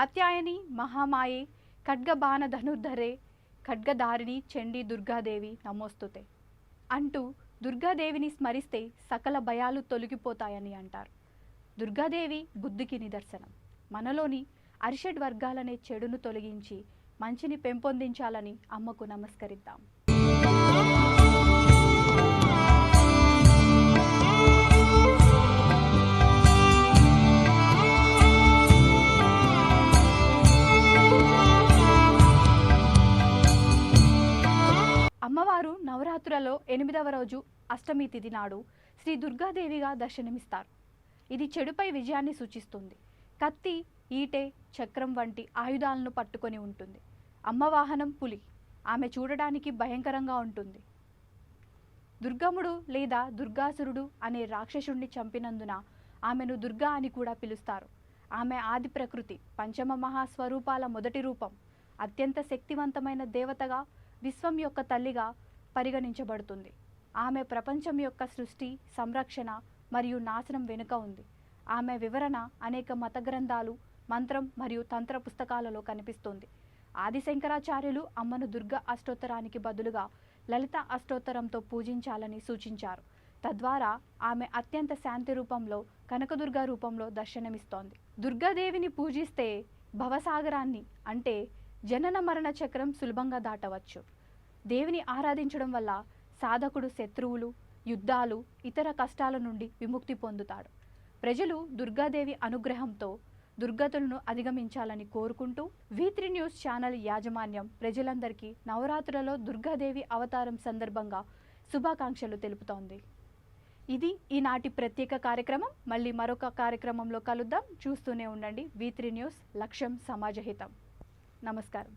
కాత్యాయని మహామాయే ఖడ్గబాణ ధనుర్ధరే ఖడ్గధారిణి చండీ దుర్గాదేవి నమోస్తుతే అంటూ దుర్గాదేవిని స్మరిస్తే సకల భయాలు తొలగిపోతాయని అంటారు. దుర్గాదేవి బుద్ధికి నిదర్శనం. మనలోని అరిషడ్ వర్గాలనే చెడును తొలగించి మంచిని పెంపొందించాలని అమ్మకు నమస్కరిద్దాం. అమ్మవారు నవరాత్రులలో 8వ రోజు అష్టమి తిథి నాడు శ్రీ దుర్గాదేవిగా దర్శనమిస్తారు. ఇది చెడుపై విజయాన్ని సూచిస్తుంది. కత్తి, ఈటె, చక్రం వంటి ఆయుధాలను పట్టుకొని ఉంటుంది. అమ్మ వాహనం పులి. ఆమె చూడడానికి భయంకరంగా ఉంటుంది. దుర్గముడు లేదా దుర్గాసురుడు అనే రాక్షసుడిని చంపినందున ఆమెను దుర్గా అని కూడా పిలుస్తారు. ఆమె ఆది ప్రకృతి, పంచమ మహాస్వరూపాల మొదటి రూపం. అత్యంత శక్తివంతమైన దేవతగా, విశ్వం యొక్క తల్లిగా పరిగణించబడుతుంది. ఆమె ప్రపంచం యొక్క సృష్టి, సంరక్షణ మరియు నాశనం వెనుక ఉంది. ఆమె వివరణ అనేక మత గ్రంథాలు, మంత్రం మరియు తంత్ర పుస్తకాలలో కనిపిస్తుంది. ఆది శంకరాచార్యులు అమ్మను దుర్గా అష్టోత్తరానికి బదులుగా లలిత అష్టోత్తరంతో పూజించాలని సూచించారు. తద్వారా ఆమె అత్యంత శాంతి రూపంలో, కనకదుర్గా రూపంలో దర్శనమిస్తోంది. దుర్గాదేవిని పూజిస్తే భవసాగరాన్ని అంటే జనన మరణ చక్రం సులభంగా దాటవచ్చు. దేవిని ఆరాధించడం వల్ల సాధకుడు శత్రువులు, యుద్ధాలు, ఇతర కష్టాల నుండి విముక్తి పొందుతాడు. ప్రజలు దుర్గాదేవి అనుగ్రహంతో దుర్గతులను అధిగమించాలని కోరుకుంటూ V3 న్యూస్ ఛానల్ యాజమాన్యం ప్రజలందరికీ నవరాత్రులలో దుర్గాదేవి అవతారం సందర్భంగా శుభాకాంక్షలు తెలుపుతోంది. ఇది ఈనాటి ప్రత్యేక కార్యక్రమం. మళ్ళీ మరొక కార్యక్రమంలో కలుద్దాం. చూస్తూనే ఉండండి V3 న్యూస్. లక్ష్యం సమాజహితం. నమస్కారం.